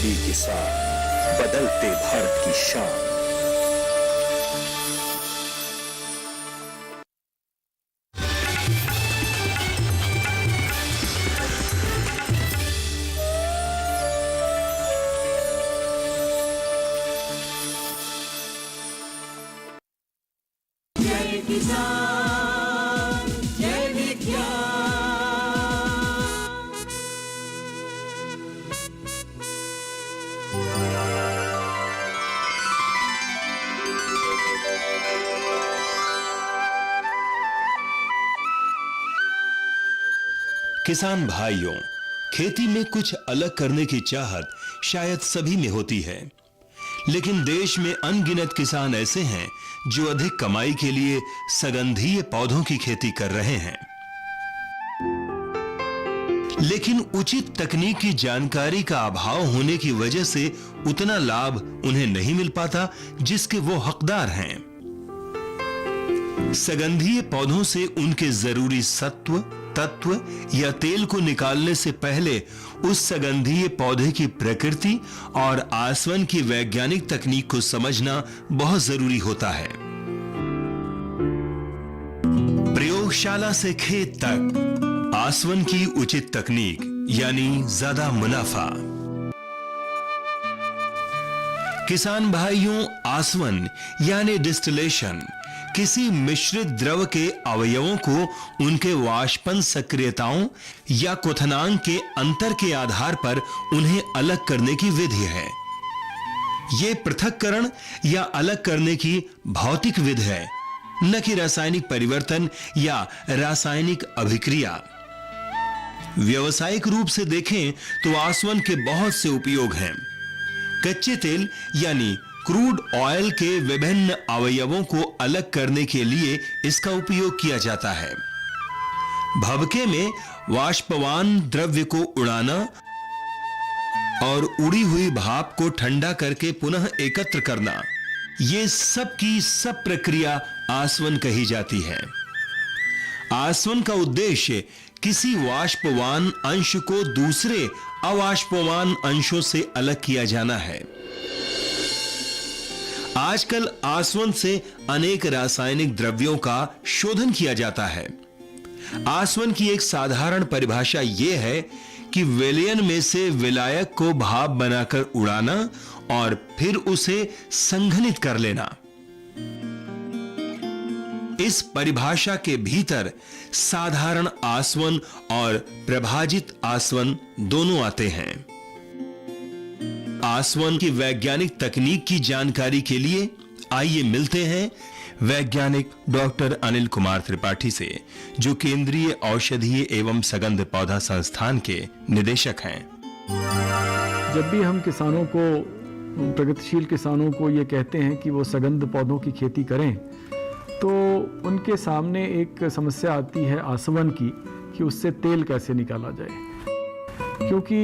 मंडी किसान, बदलते भारत की शान। जय किसान, जय विज्ञान। किसान भाइयों, खेती में कुछ अलग करने की चाहत शायद सभी में होती है, लेकिन देश में अनगिनत किसान ऐसे हैं जो अधिक कमाई के लिए सुगंधीय पौधों की खेती कर रहे हैं, लेकिन उचित तकनीक की जानकारी का अभाव होने की वजह से उतना लाभ उन्हें नहीं मिल पाता जिसके वो हकदार हैं। सुगंधीय पौधों से उनके जरूरी सत्व, तत्व या तेल को निकालने से पहले उस सुगंधीय पौधे की प्रकृति और आसवन की वैज्ञानिक तकनीक को समझना बहुत जरूरी होता है। प्रयोगशाला से खेत तक आसवन की उचित तकनीक यानी ज्यादा मुनाफा। किसान भाइयों, आसवन यानी डिस्टिलेशन किसी मिश्रित द्रव के अवयवों को उनके वाष्पन सक्रियताओं या क्वथनांक के अंतर के आधार पर उन्हें अलग करने की विधि है। यह पृथक्करण या अलग करने की भौतिक विधि है, न कि रासायनिक परिवर्तन या रासायनिक अभिक्रिया। व्यावसायिक रूप से देखें तो आसवन के बहुत से उपयोग हैं। कच्चे तेल यानी क्रूड ऑयल के विभिन्न अवयवों को अलग करने के लिए इसका उपयोग किया जाता है। भभके में वाष्पवान द्रव्य को उड़ाना और उड़ी हुई भाप को ठंडा करके पुनः एकत्र करना, ये सब की सब प्रक्रिया आसवन कही जाती है। आसवन का उद्देश्य किसी वाष्पवान अंश को दूसरे अवाष्पवान अंशों से अलग किया जाना है। आजकल आसवन से अनेक रासायनिक द्रव्यों का शोधन किया जाता है। आसवन की एक साधारण परिभाषा यह है कि विलयन में से विलायक को भाप बनाकर उड़ाना और फिर उसे संघनित कर लेना। इस परिभाषा के भीतर साधारण आसवन और प्रभाजित आसवन दोनों आते हैं। आसवन की वैज्ञानिक तकनीक की जानकारी के लिए आइए मिलते हैं वैज्ञानिक डॉक्टर अनिल कुमार त्रिपाठी से, जो केंद्रीय औषधीय एवं सगंध पौधा संस्थान के निदेशक हैं। जब भी हम किसानों को, प्रगतिशील किसानों को ये कहते हैं कि वो सगंध पौधों की खेती करें, तो उनके सामने एक समस्या आती है आसवन की कि उससे तेल कैसे निकाला जाए। क्योंकि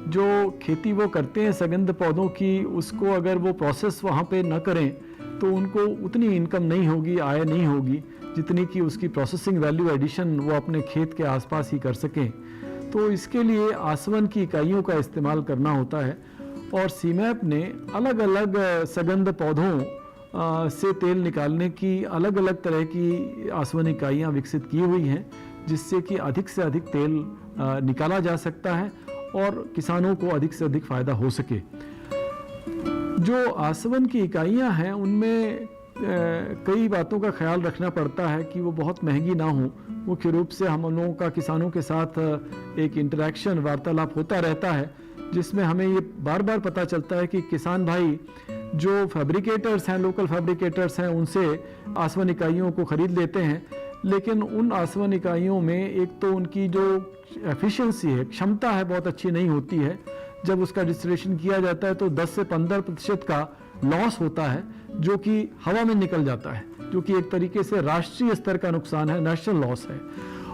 जो खेती वो करते हैं सगंध पौधों की, उसको अगर वो प्रोसेस वहाँ पे न करें तो उनको उतनी इनकम नहीं होगी, आय नहीं होगी जितनी कि उसकी प्रोसेसिंग वैल्यू एडिशन वो अपने खेत के आसपास ही कर सकें। तो इसके लिए आसवन की इकाइयों का इस्तेमाल करना होता है और सीमैप ने अलग अलग सगंध पौधों से तेल निकालने की अलग अलग तरह की आसवन इकाइयाँ विकसित की हुई हैं, जिससे कि अधिक से अधिक तेल निकाला जा सकता है और किसानों को अधिक से अधिक फायदा हो सके। जो आसवन की इकाइयां हैं उनमें कई बातों का ख्याल रखना पड़ता है कि वो बहुत महंगी ना हो। मुख्य रूप से हम लोगों का किसानों के साथ एक इंटरेक्शन, वार्तालाप होता रहता है, जिसमें हमें ये बार बार पता चलता है कि किसान भाई जो फैब्रिकेटर्स हैं, लोकल फैब्रिकेटर्स हैं, उनसे आसवन इकाइयों को खरीद लेते हैं, लेकिन उन आसवन इकाइयों में एक तो उनकी जो एफिशिएंसी है, क्षमता है, बहुत अच्छी नहीं होती है। जब उसका डिस्टिलेशन किया जाता है तो 10 से 15% का लॉस होता है, जो कि हवा में निकल जाता है, जो कि एक तरीके से राष्ट्रीय स्तर का नुकसान है, नेशनल लॉस है।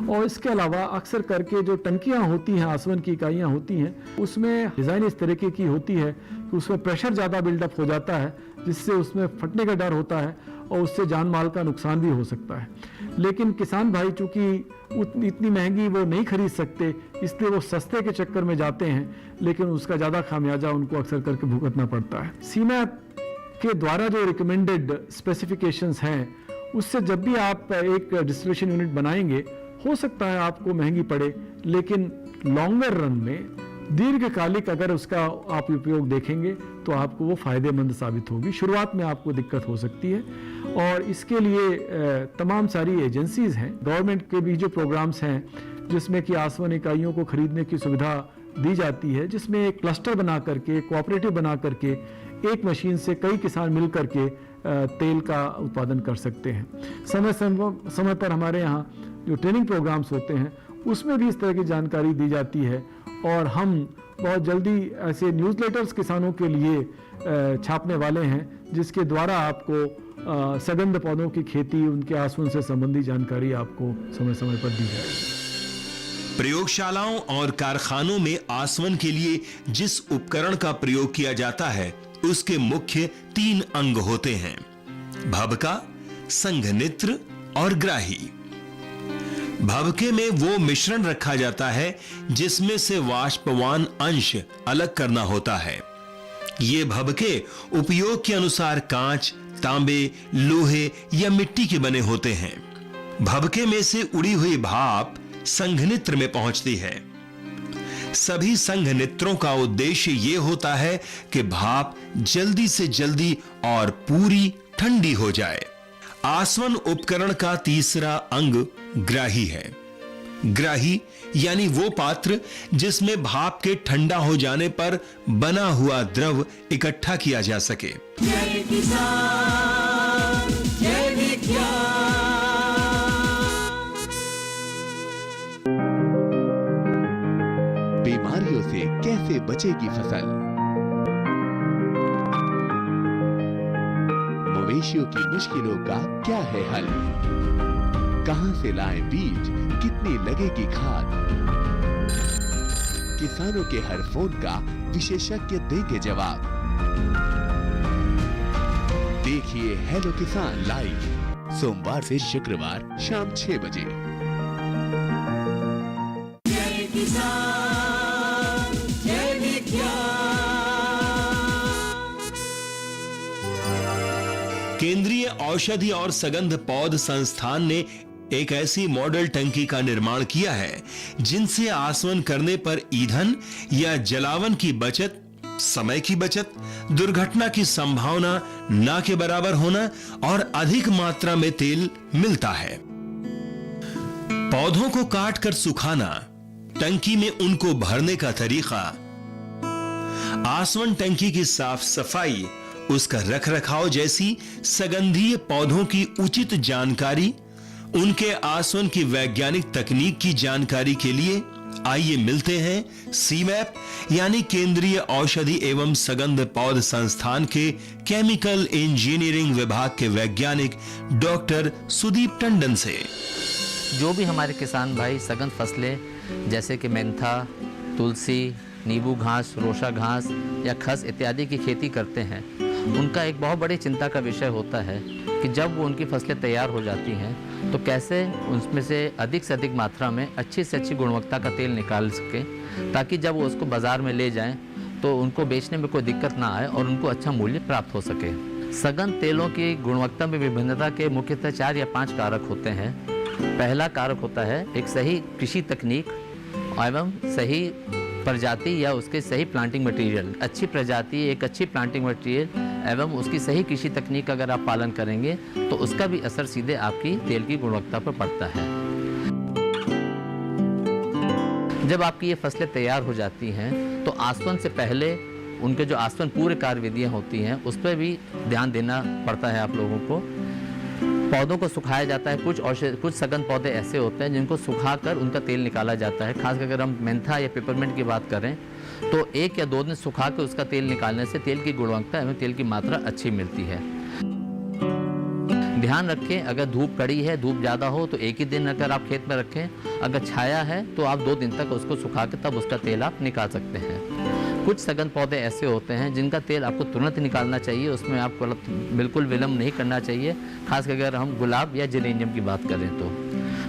और इसके अलावा अक्सर करके जो टंकियां होती हैं, आसवन की इकाइयां होती हैं, उसमें डिज़ाइन इस तरीके की होती है कि उसमें प्रेशर ज़्यादा बिल्डअप हो जाता है, जिससे उसमें फटने का डर होता है और उससे जान माल का नुकसान भी हो सकता है। लेकिन किसान भाई चूंकि इतनी महंगी वो नहीं खरीद सकते, इसलिए वो सस्ते के चक्कर में जाते हैं, लेकिन उसका ज़्यादा खामियाजा उनको अक्सर करके भुगतना पड़ता है। सीमैप के द्वारा जो रिकमेंडेड स्पेसिफिकेशंस हैं, उससे जब भी आप एक डिस्टिलेशन यूनिट बनाएंगे, हो सकता है आपको महंगी पड़े, लेकिन लॉन्गर रन में दीर्घकालिक अगर उसका आप उपयोग देखेंगे तो आपको वो फायदेमंद साबित होगी। शुरुआत में आपको दिक्कत हो सकती है, और इसके लिए तमाम सारी एजेंसीज हैं, गवर्नमेंट के भी जो प्रोग्राम्स हैं जिसमें कि आसवन इकाइयों को खरीदने की सुविधा दी जाती है, जिसमें एक क्लस्टर बना करके, कोऑपरेटिव बना करके एक मशीन से कई किसान मिल करके तेल का उत्पादन कर सकते हैं। समय पर हमारे यहाँ जो ट्रेनिंग प्रोग्राम्स होते हैं उसमें भी इस तरह की जानकारी दी जाती है, और हम बहुत जल्दी ऐसे न्यूज़लेटर्स किसानों के लिए छापने वाले हैं, जिसके द्वारा आपको सगंध पौधों की खेती, उनके आसवन से संबंधी जानकारी आपको समय समय पर दी जाएगी। प्रयोगशालाओं और कारखानों में आसवन के लिए जिस उपकरण का प्रयोग किया जाता है, उसके मुख्य 3 अंग होते हैं: भभका, संघनित्र और ग्राही। भभके में वो मिश्रण रखा जाता है जिसमें से वाष्पवान अंश अलग करना होता है। ये भभके उपयोग के अनुसार कांच, तांबे, लोहे या मिट्टी के बने होते हैं। भभके में से उड़ी हुई भाप संघनित्र में पहुंचती है। सभी संघनित्रों का उद्देश्य यह होता है कि भाप जल्दी से जल्दी और पूरी ठंडी हो जाए। आसवन उपकरण का तीसरा अंग ग्राही है। ग्राही यानी वो पात्र जिसमें भाप के ठंडा हो जाने पर बना हुआ द्रव इकट्ठा किया जा सके। जय किसान, जय विज्ञान। बीमारियों से कैसे बचेगी फसल? मवेशियों की मुश्किलों का क्या है हल? कहां से लाएं बीज, कितनी लगेगी खाद? किसानों के हर फोन का विशेषज्ञ देंगे जवाब। देखिए हेलो किसान लाइव, सोमवार से शुक्रवार शाम 6 बजे। जय किसान, जय विज्ञान। केंद्रीय औषधि और सगंध पौध संस्थान ने एक ऐसी मॉडल टंकी का निर्माण किया है जिनसे आसवन करने पर ईंधन या जलावन की बचत, समय की बचत, दुर्घटना की संभावना ना के बराबर होना और अधिक मात्रा में तेल मिलता है। पौधों को काट कर सुखाना, टंकी में उनको भरने का तरीका, आसवन टंकी की साफ सफाई, उसका रखरखाव जैसी सगंधीय पौधों की उचित जानकारी, उनके आसवन की वैज्ञानिक तकनीक की जानकारी के लिए आइए मिलते हैं सीमैप यानी केंद्रीय औषधि एवं सगंध पौध संस्थान के केमिकल इंजीनियरिंग विभाग के वैज्ञानिक डॉक्टर सुदीप टंडन से। जो भी हमारे किसान भाई सघन फसलें जैसे कि मेंथा, तुलसी, नींबू घास, रोशा घास या खस इत्यादि की खेती करते हैं, उनका एक बहुत बड़ी चिंता का विषय होता है कि जब वो उनकी फसलें तैयार हो जाती हैं तो कैसे उसमें से अधिक मात्रा में अच्छी से अच्छी गुणवत्ता का तेल निकाल सकें, ताकि जब वो उसको बाज़ार में ले जाएं तो उनको बेचने में कोई दिक्कत ना आए और उनको अच्छा मूल्य प्राप्त हो सके। सघन तेलों की गुणवत्ता में विभिन्नता के मुख्यतः 4 या 5 कारक होते हैं। पहला कारक होता है एक सही कृषि तकनीक एवं सही प्रजाति या उसके सही प्लांटिंग मटेरियल। अच्छी प्रजाति, एक अच्छी प्लांटिंग मटेरियल एवं उसकी सही कृषि तकनीक अगर आप पालन करेंगे तो उसका भी असर सीधे आपकी तेल की गुणवत्ता पर पड़ता है। जब आपकी ये फसलें तैयार हो जाती हैं तो आसवन से पहले उनके जो आसवन पूर्व कार्यविधियाँ होती हैं उस पर भी ध्यान देना पड़ता है आप लोगों को। पौधों को सुखाया जाता है। कुछ सघन पौधे ऐसे होते हैं जिनको सुखाकर उनका तेल निकाला जाता है। खासकर अगर हम मेंथा या पेपरमिंट की बात करें तो 1 या 2 दिन सुखा कर उसका तेल निकालने से तेल की गुणवत्ता एवं तेल की मात्रा अच्छी मिलती है। ध्यान रखें, अगर धूप कड़ी है, धूप ज़्यादा हो तो 1 ही दिन अगर आप खेत में रखें। अगर छाया है तो आप 2 दिन तक उसको सुखा के तब उसका तेल आप निकाल सकते हैं। कुछ सघन पौधे ऐसे होते हैं जिनका तेल आपको तुरंत निकालना चाहिए, उसमें आपको बिल्कुल विलम्ब नहीं करना चाहिए, खासकर अगर हम गुलाब या जेरेनियम की बात करें तो।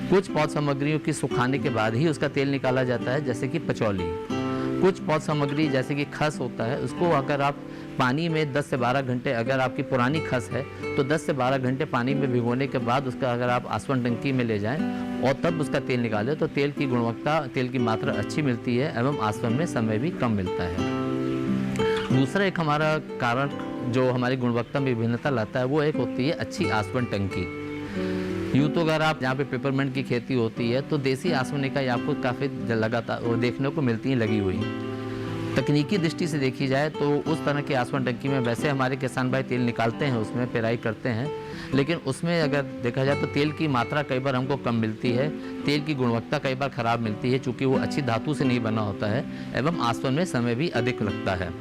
कुछ पौध सामग्रियों की सुखाने के बाद ही उसका तेल निकाला जाता है, जैसे कि पचौली। कुछ पौध सामग्री जैसे कि खस होता है, उसको अगर आप पानी में 10 से 12 घंटे, अगर आपकी पुरानी खस है तो 10 से 12 घंटे पानी में भिगोने के बाद उसका अगर आप आसवन टंकी में ले जाएं और तब उसका तेल निकालें तो तेल की गुणवत्ता, तेल की मात्रा अच्छी मिलती है एवं आसवन में समय भी कम मिलता है। दूसरा एक हमारा कारण जो हमारी गुणवत्ता में विभिन्नता लाता है वो एक होती है अच्छी आसवन टंकी। यूँ तो अगर आप जहाँ पे पेपरमेंट की खेती होती है तो देसी आसवन इकाई आपको काफ़ी लगातार देखने को मिलती हैं लगी हुई। तकनीकी दृष्टि से देखी जाए तो उस तरह की आसवन टंकी में वैसे हमारे किसान भाई तेल निकालते हैं, उसमें पेराई करते हैं, लेकिन उसमें अगर देखा जाए तो तेल की मात्रा कई बार हमको कम मिलती है, तेल की गुणवत्ता कई बार ख़राब मिलती है चूँकि वो अच्छी धातु से नहीं बना होता है एवं आसवन में समय भी अधिक लगता है।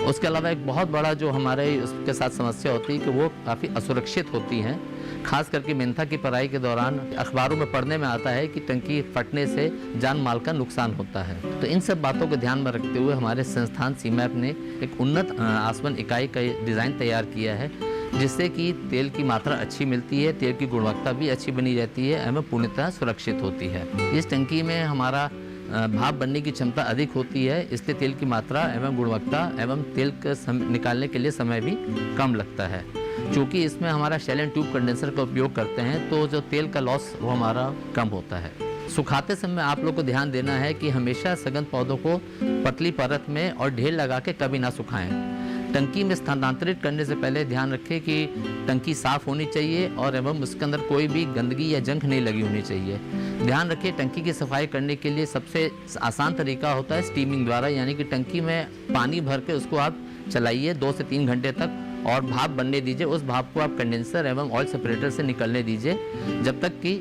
उसके अलावा एक बहुत बड़ा जो हमारे उसके साथ समस्या होती है कि वो काफ़ी असुरक्षित होती हैं। खास करके मेंथा की पराई के दौरान अखबारों में पढ़ने में आता है कि टंकी फटने से जान माल का नुकसान होता है। तो इन सब बातों को ध्यान में रखते हुए हमारे संस्थान सीमैप ने एक उन्नत आसवन इकाई का डिज़ाइन तैयार किया है, जिससे कि तेल की मात्रा अच्छी मिलती है, तेल की गुणवत्ता भी अच्छी बनी रहती है एवं पूर्णतः सुरक्षित होती है। इस टंकी में हमारा भाप बनने की क्षमता अधिक होती है, इसलिए तेल की मात्रा एवं गुणवत्ता एवं तेल का निकालने के लिए समय भी कम लगता है। चूँकि इसमें हमारा शेल एंड ट्यूब कंडेंसर का उपयोग करते हैं तो जो तेल का लॉस वो हमारा कम होता है। सुखाते समय आप लोग को ध्यान देना है कि हमेशा सघन पौधों को पतली परत में और ढेर लगा के कभी ना सुखाएं। टंकी में स्थानांतरित करने से पहले ध्यान रखें कि टंकी साफ़ होनी चाहिए और एवं उसके अंदर कोई भी गंदगी या जंग नहीं लगी होनी चाहिए। ध्यान रखें टंकी की सफाई करने के लिए सबसे आसान तरीका होता है स्टीमिंग द्वारा, यानी कि टंकी में पानी भर के उसको आप चलाइए 2 से 3 घंटे तक और भाप बनने दीजिए। उस भाप को आप कंडेंसर एवं ऑयल सेपरेटर से निकलने दीजिए जब तक कि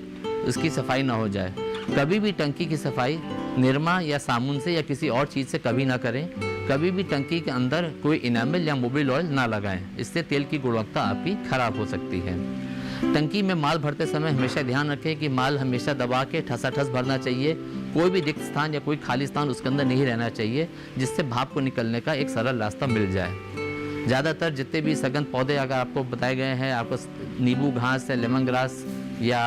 उसकी सफाई ना हो जाए। कभी भी टंकी की सफाई निरमा या साबुन से या किसी और चीज़ से कभी ना करें। कभी भी टंकी के अंदर कोई इनामल या मोबिल ऑयल ना लगाएं, इससे तेल की गुणवत्ता आपकी खराब हो सकती है। टंकी में माल भरते समय हमेशा ध्यान रखें कि माल हमेशा दबा के ठसाठस भरना चाहिए। कोई भी रिक्त स्थान या कोई खाली स्थान उसके अंदर नहीं रहना चाहिए, जिससे भाप को निकलने का एक सरल रास्ता मिल जाए। ज़्यादातर जितने भी सघन पौधे अगर आपको बताए गए हैं, आपको नींबू घास या लेमन ग्रास या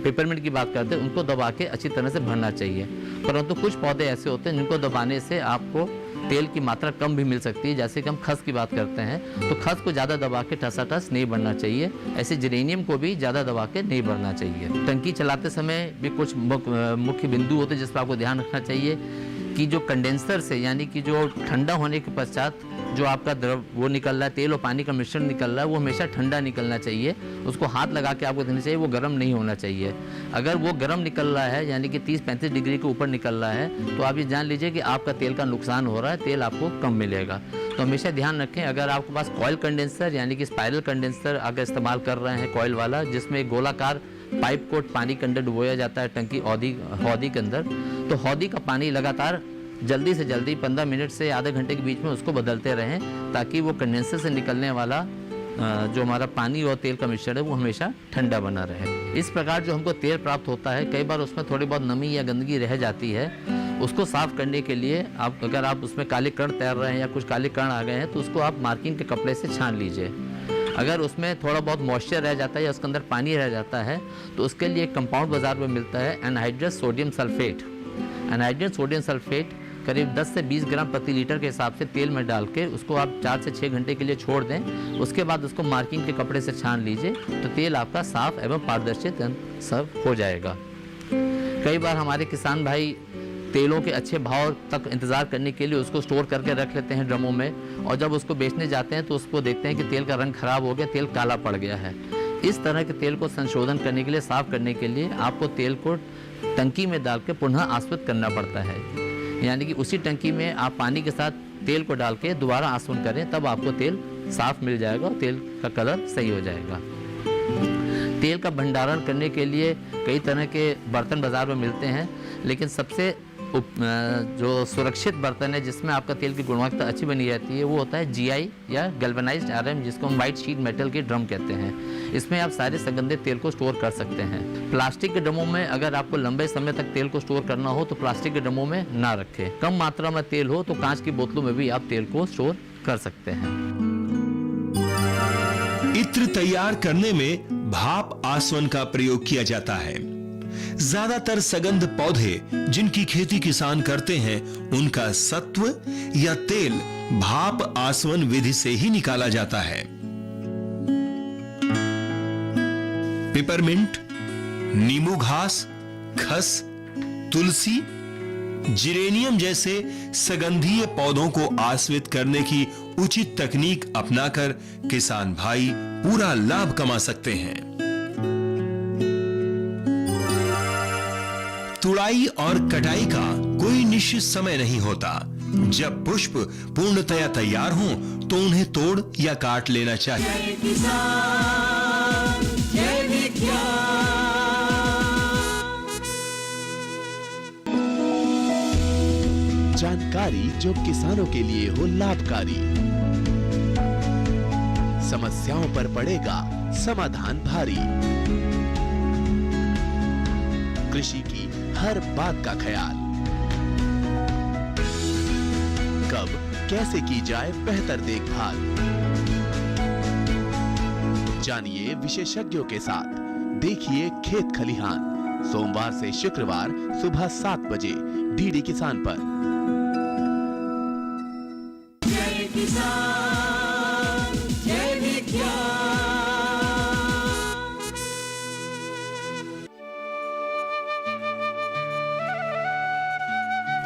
पेपरमिंट की बात करते हैं, उनको दबा के अच्छी तरह से भरना चाहिए। परंतु कुछ पौधे ऐसे होते हैं जिनको दबाने से आपको तेल की मात्रा कम भी मिल सकती है। जैसे कि हम खस की बात करते हैं तो खस को ज़्यादा दबा के ठसाठस नहीं भरना चाहिए, ऐसे जेरेनियम को भी ज़्यादा दबा के नहीं भरना चाहिए। टंकी चलाते समय भी कुछ मुख्य बिंदु होते हैं जिस पर आपको ध्यान रखना चाहिए कि जो कंडेंसर से, यानी कि जो ठंडा होने के पश्चात जो आपका द्रव वो निकल रहा है, तेल और पानी का मिश्रण निकल रहा है, वो हमेशा ठंडा निकलना चाहिए। उसको हाथ लगा के आपको देना चाहिए, वो गर्म नहीं होना चाहिए। अगर वो गर्म निकल रहा है यानी कि 30-35 डिग्री के ऊपर निकल रहा है तो आप ये जान लीजिए कि आपका तेल का नुकसान हो रहा है, तेल आपको कम मिलेगा। तो हमेशा ध्यान रखें, अगर आपके पास कॉयल कंडेंसर यानी कि स्पाइरल कंडेंसर अगर इस्तेमाल कर रहे हैं कॉयल वाला, जिसमें एक गोलाकार पाइप को पानी के अंदर डुबोया जाता है टंकी हौदी के अंदर, तो हौदी का पानी लगातार जल्दी से जल्दी 15 मिनट से आधे घंटे के बीच में उसको बदलते रहें, ताकि वो कंडेंसर से निकलने वाला जो हमारा पानी और तेल का मिश्रण है वो हमेशा ठंडा बना रहे। इस प्रकार जो हमको तेल प्राप्त होता है, कई बार उसमें थोड़ी बहुत नमी या गंदगी रह जाती है, उसको साफ करने के लिए अगर आप उसमें काले कण तैर रहे हैं या कुछ काले कण आ गए हैं तो उसको आप मार्किंग के कपड़े से छान लीजिए। अगर उसमें थोड़ा बहुत मॉइस्चर रह जाता है या उसके अंदर पानी रह जाता है तो उसके लिए एक कंपाउंड बाजार में मिलता है anhydrous sodium sulphate. Anhydrous sodium sulphate करीब 10 से 20 ग्राम प्रति लीटर के हिसाब से तेल में डाल के उसको आप 4 से 6 घंटे के लिए छोड़ दें। उसके बाद उसको मार्किंग के कपड़े से छान लीजिए तो तेल आपका साफ एवं पारदर्शी सर्व हो जाएगा। कई बार हमारे किसान भाई तेलों के अच्छे भाव तक इंतज़ार करने के लिए उसको स्टोर करके रख लेते हैं ड्रमों में, और जब उसको बेचने जाते हैं तो उसको देखते हैं कि तेल का रंग खराब हो गया, तेल काला पड़ गया है। इस तरह के तेल को संशोधन करने के लिए, साफ करने के लिए आपको तेल को टंकी में डाल के पुनः आस्वद करना पड़ता है, यानी कि उसी टंकी में आप पानी के साथ तेल को डाल के दोबारा आस्वन करें, तब आपको तेल साफ मिल जाएगा और तेल का कलर सही हो जाएगा। तेल का भंडारण करने के लिए कई तरह के बर्तन बाजार में मिलते हैं, लेकिन सबसे जो सुरक्षित बर्तन है जिसमें आपका तेल की गुणवत्ता अच्छी बनी रहती है वो होता है GI या गैल्वेनाइज्ड RM, जिसको हम वाइट शीट मेटल के ड्रम कहते हैं। इसमें आप सारे सुगंधित तेल को स्टोर कर सकते हैं। प्लास्टिक के ड्रमों में अगर आपको लंबे समय तक तेल को स्टोर करना हो तो प्लास्टिक के ड्रमों में ना रखें। कम मात्रा में तेल हो तो कांच की बोतलों में भी आप तेल को स्टोर कर सकते हैं। इत्र तैयार करने में भाप आसवन का प्रयोग किया जाता है। ज्यादातर सगंध पौधे जिनकी खेती किसान करते हैं उनका सत्व या तेल भाप आसवन विधि से ही निकाला जाता है। पिपरमिंट, नींबू घास, खस, तुलसी, जिरेनियम जैसे सगंधीय पौधों को आश्वित करने की उचित तकनीक अपनाकर किसान भाई पूरा लाभ कमा सकते हैं। तुड़ाई और कटाई का कोई निश्चित समय नहीं होता। जब पुष्प पूर्णतया तैयार हों तो उन्हें तोड़ या काट लेना चाहिए। जय किसान, जय विज्ञान। जानकारी जो किसानों के लिए हो लाभकारी, समस्याओं पर पड़ेगा समाधान भारी, कृषि की हर बात का ख्याल, कब कैसे की जाए बेहतर देखभाल, जानिए विशेषज्ञों के साथ, देखिए खेत खलिहान, सोमवार से शुक्रवार सुबह 7 बजे डीडी किसान पर। जय किसान, जय विज्ञान।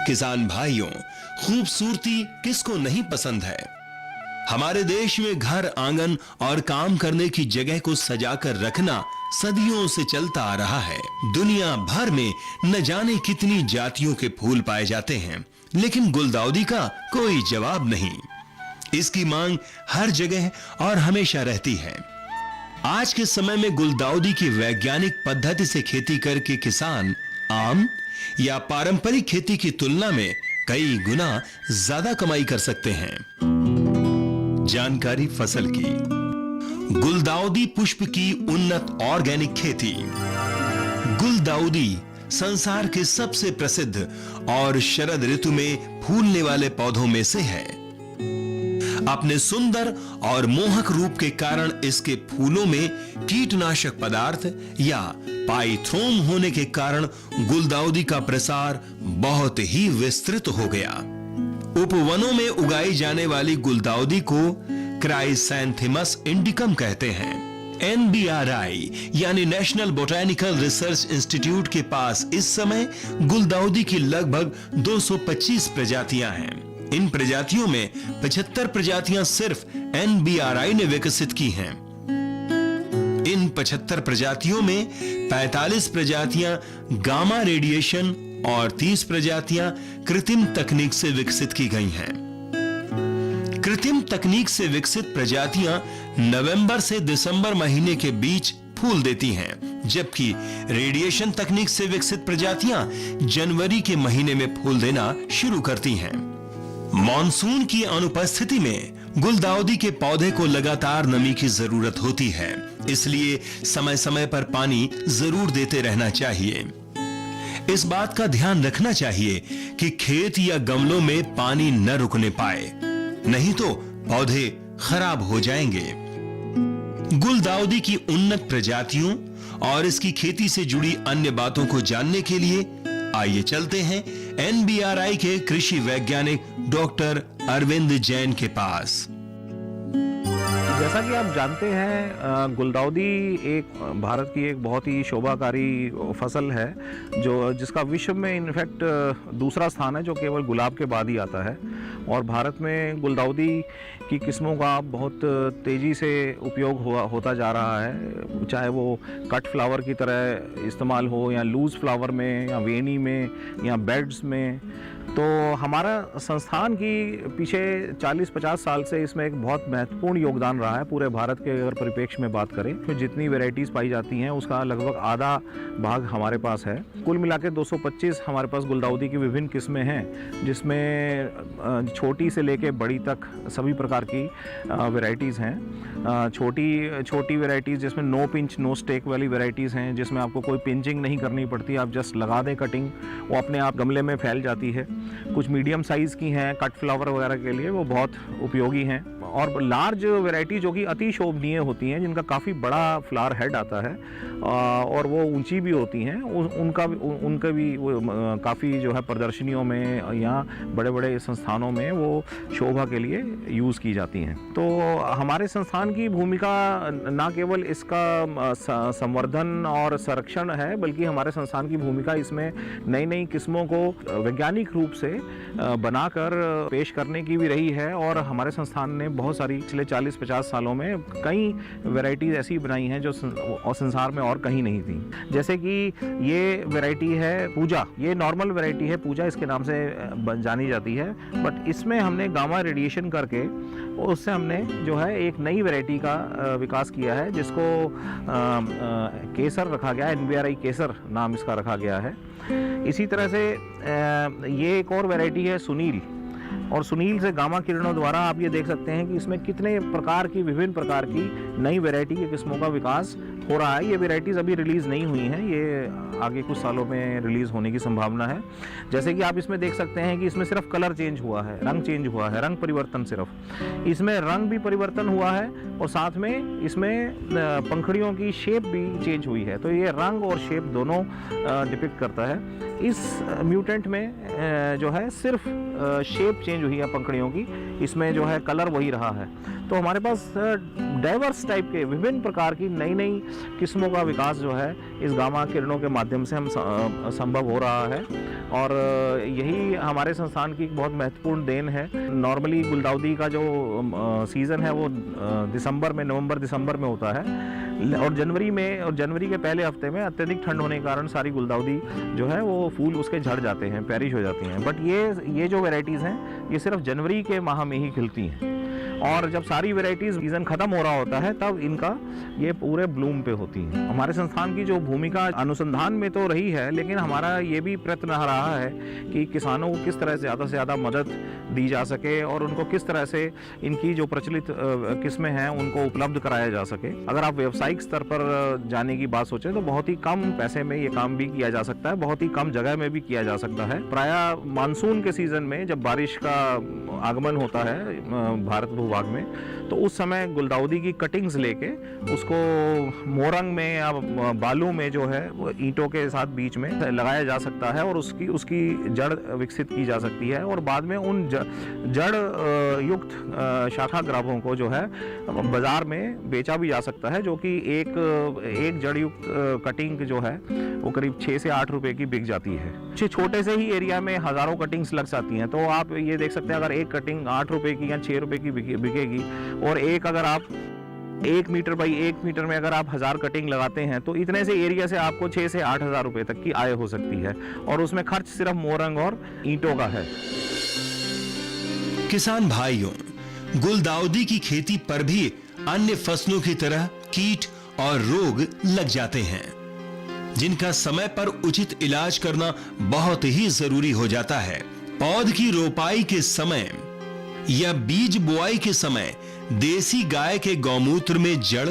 किसान भाइयों, खूबसूरती किसको नहीं पसंद है। हमारे देश में घर, आंगन और काम करने की जगह को सजाकर रखना सदियों से चलता आ रहा है। दुनिया भर में न जाने कितनी जातियों के फूल पाए जाते हैं, लेकिन गुलदाउदी का कोई जवाब नहीं। इसकी मांग हर जगह और हमेशा रहती है। आज के समय में गुलदाउदी की वैज्ञानिक पद्धति से खेती करके किसान आम या पारंपरिक खेती की तुलना में कई गुना ज्यादा कमाई कर सकते हैं। जानकारी फसल की। गुलदाउदी पुष्प की उन्नत ऑर्गेनिक खेती। गुलदाउदी संसार के सबसे प्रसिद्ध और शरद ऋतु में फूलने वाले पौधों में से है। अपने सुंदर और मोहक रूप के कारण इसके फूलों में कीटनाशक पदार्थ या पाइथ्रोम होने के कारण गुलदाउदी का प्रसार बहुत ही विस्तृत हो गया। उपवनों में उगाई जाने वाली गुलदाउदी को क्राइसैंथेमस इंडिकम कहते हैं। NBRI यानी नेशनल बोटैनिकल रिसर्च इंस्टीट्यूट के पास इस समय गुलदाउदी की लगभग 225 प्रजातियां हैं। इन प्रजातियों में 75 प्रजातियां सिर्फ NBRI ने विकसित की हैं। इन 75 प्रजातियों में 45 प्रजातियां गामा रेडिएशन और 30 प्रजातियां कृत्रिम तकनीक से विकसित की गई हैं। कृत्रिम तकनीक से विकसित प्रजातियां नवंबर से दिसंबर महीने के बीच फूल देती हैं, जबकि रेडिएशन तकनीक से विकसित प्रजातियां जनवरी के महीने में फूल देना शुरू करती हैं। मॉनसून की अनुपस्थिति में गुलदाउदी के पौधे को लगातार नमी की जरूरत होती है, इसलिए समय समय पर पानी जरूर देते रहना चाहिए। इस बात का ध्यान रखना चाहिए कि खेत या गमलों में पानी न रुकने पाए, नहीं तो पौधे खराब हो जाएंगे। गुलदाउदी की उन्नत प्रजातियों और इसकी खेती से जुड़ी अन्य बातों को जानने के लिए आइए चलते हैं NBRI के कृषि वैज्ञानिक डॉक्टर अरविंद जैन के पास। जैसा कि आप जानते हैं, गुलदाउदी एक भारत की एक बहुत ही शोभाकारी फसल है जो जिसका विश्व में इनफैक्ट दूसरा स्थान है, जो केवल गुलाब के बाद ही आता है। और भारत में गुलदाउदी की किस्मों का बहुत तेज़ी से उपयोग होता जा रहा है, चाहे वो कट फ्लावर की तरह इस्तेमाल हो या लूज़ फ्लावर में या वेनी में या बेड्स में। तो हमारा संस्थान की पीछे 40-50 साल से इसमें एक बहुत महत्वपूर्ण योगदान रहा है। पूरे भारत के अगर परिप्रेक्ष्य में बात करें तो जितनी वैरायटीज़ पाई जाती हैं उसका लगभग आधा भाग हमारे पास है। कुल मिला के 225 हमारे पास गुलदाउदी की विभिन्न किस्में हैं, जिसमें छोटी से लेके बड़ी तक सभी प्रकार की वैरायटीज़ हैं। छोटी वैरायटीज़ जिसमें नो पिंच नो स्टेक वाली वैरायटीज़ हैं, जिसमें आपको कोई पिंचिंग नहीं करनी पड़ती, आप जस्ट लगा दें कटिंग, वो अपने आप गमले में फैल जाती है। कुछ मीडियम साइज़ की हैं कट फ्लावर वगैरह के लिए, वो बहुत उपयोगी हैं। और लार्ज वैरायटी जो कि अति शोभनीय होती हैं, जिनका काफ़ी बड़ा फ्लावर हेड आता है और वो ऊंची भी होती हैं, उनका भी काफ़ी जो है प्रदर्शनियों में या बड़े बड़े संस्थानों में वो शोभा के लिए यूज़ की जाती हैं। तो हमारे संस्थान की भूमिका न केवल इसका संवर्धन और संरक्षण है, बल्कि हमारे संस्थान की भूमिका इसमें नई नई किस्मों को वैज्ञानिक रूप से बनाकर पेश करने की भी रही है। और हमारे संस्थान ने बहुत सारी पिछले 40-50 सालों में कई वैरायटीज़ ऐसी बनाई हैं जो संसार में और कहीं नहीं थी। जैसे कि ये वैरायटी है पूजा, ये नॉर्मल वैरायटी है पूजा, इसके नाम से जानी जाती है, बट इसमें हमने गामा रेडिएशन करके उससे हमने जो है एक नई वैरायटी का विकास किया है, जिसको केसर रखा गया है, NBRI केसर नाम इसका रखा गया है। इसी तरह से ये एक और वैरायटी है सुनील, और सुनील से गामा किरणों द्वारा आप ये देख सकते हैं कि इसमें कितने प्रकार की विभिन्न प्रकार की नई वैरायटी की किस्मों का विकास हो रहा है। ये वैरायटीज़ अभी रिलीज़ नहीं हुई हैं, ये आगे कुछ सालों में रिलीज़ होने की संभावना है। जैसे कि आप इसमें देख सकते हैं कि इसमें सिर्फ कलर चेंज हुआ है, रंग चेंज हुआ है, रंग परिवर्तन सिर्फ। इसमें रंग भी परिवर्तन हुआ है और साथ में इसमें पंखुड़ियों की शेप भी चेंज हुई है। तो ये रंग और शेप दोनों डिपिक्ट करता है। इस म्यूटेंट में जो है सिर्फ शेप चेंज हुई है पंखुड़ियों की, इसमें जो है कलर वही रहा है। तो हमारे पास डाइवर्स टाइप के विभिन्न प्रकार की नई नई किस्मों का विकास जो है इस गामा किरणों के माध्यम से हम संभव हो रहा है, और यही हमारे संस्थान की एक बहुत महत्वपूर्ण देन है। नॉर्मली गुलदाउदी का जो सीज़न है वो दिसंबर में, नवंबर दिसंबर में होता है, और जनवरी के पहले हफ्ते में अत्यधिक ठंड होने के कारण सारी गुलदाउदी जो है वो फूल उसके झड़ जाते हैं, पेरिश हो जाती हैं। बट ये जो वैरायटीज़ हैं ये सिर्फ जनवरी के माह में ही खिलती हैं, और जब सारी वैरायटीज़ सीज़न ख़त्म हो रहा होता है तब इनका ये पूरे ब्लूम पे होती हैं। हमारे संस्थान की जो भूमिका अनुसंधान में तो रही है, लेकिन हमारा ये भी प्रयत्न रहा है कि किसानों को किस तरह से ज़्यादा मदद दी जा सके और उनको किस तरह से इनकी जो प्रचलित किस्में हैं उनको उपलब्ध कराया जा सके। अगर आप व्यावसायिक स्तर पर जाने की बात सोचें तो बहुत ही कम पैसे में ये काम भी किया जा सकता है, बहुत ही कम जगह में भी किया जा सकता है। प्रायः मानसून के सीज़न में जब बारिश का आगमन होता है भारत भूभाग में, तो उस समय गुलदाउदी की कटिंग्स लेके उसको मोरंग में या बालू में जो है वो ईंटों के साथ बीच में लगाया जा सकता है और उसकी जड़ विकसित की जा सकती है, और बाद में उन जड़ युक्त शाखा ग्राभों को जो है बाजार में बेचा भी जा सकता है, जो कि एक जड़ युक्त कटिंग जो है वो करीब 6 से 8 रुपए की बिक जाती है। छोटे से ही एरिया में हज़ारों कटिंग्स लग जाती हैं, तो आप ये देख सकते हैं अगर एक कटिंग 8 रुपए की या 6 रुपए की बिकेगी, और एक अगर आप 1 मीटर बाई 1 मीटर में अगर आप 1000 कटिंग लगाते हैं तो इतने से एरिया से आपको 6 से 8 हज़ार रुपए तक की आय हो सकती है, और उसमें खर्च सिर्फ मोरंग और ईंटों का है। किसान भाइयों, गुलदाउदी की खेती पर भी अन्य फसलों की तरह कीट और रोग लग जाते हैं, जिनका समय पर उचित इलाज करना बहुत ही जरूरी हो जाता है। पौध की रोपाई के समय या बीज बुआई के समय देसी गाय के गौमूत्र में जड़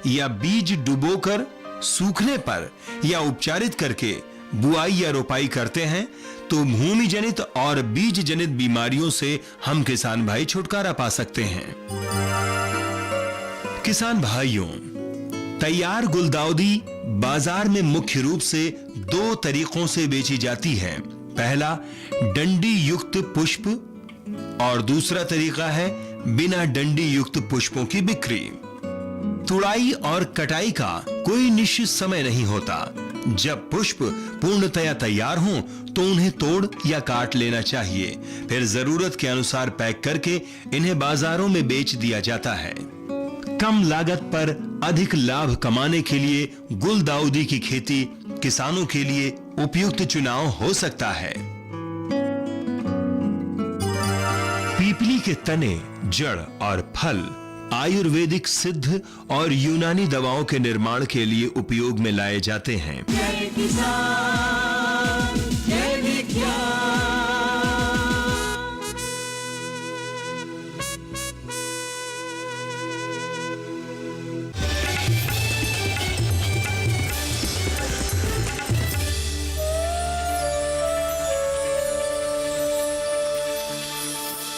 या बीज डुबोकर सूखने पर या उपचारित करके बुआई या रोपाई करते हैं तो भूमि जनित और बीज जनित बीमारियों से हम किसान भाई छुटकारा पा सकते हैं। किसान भाइयों, तैयार गुलदाउदी बाजार में मुख्य रूप से 2 तरीकों से बेची जाती है। पहला डंडी युक्त पुष्प और दूसरा तरीका है बिना डंडी युक्त पुष्पों की बिक्री। तुड़ाई और कटाई का कोई निश्चित समय नहीं होता। जब पुष्प पूर्णतया तैयार हों तो उन्हें तोड़ या काट लेना चाहिए, फिर जरूरत के अनुसार पैक करके इन्हें बाजारों में बेच दिया जाता है। कम लागत पर अधिक लाभ कमाने के लिए गुलदाउदी की खेती किसानों के लिए उपयुक्त चुनाव हो सकता है। पीपली के तने, जड़ और फल आयुर्वेदिक सिद्ध और यूनानी दवाओं के निर्माण के लिए उपयोग में लाए जाते हैं। जय किसान।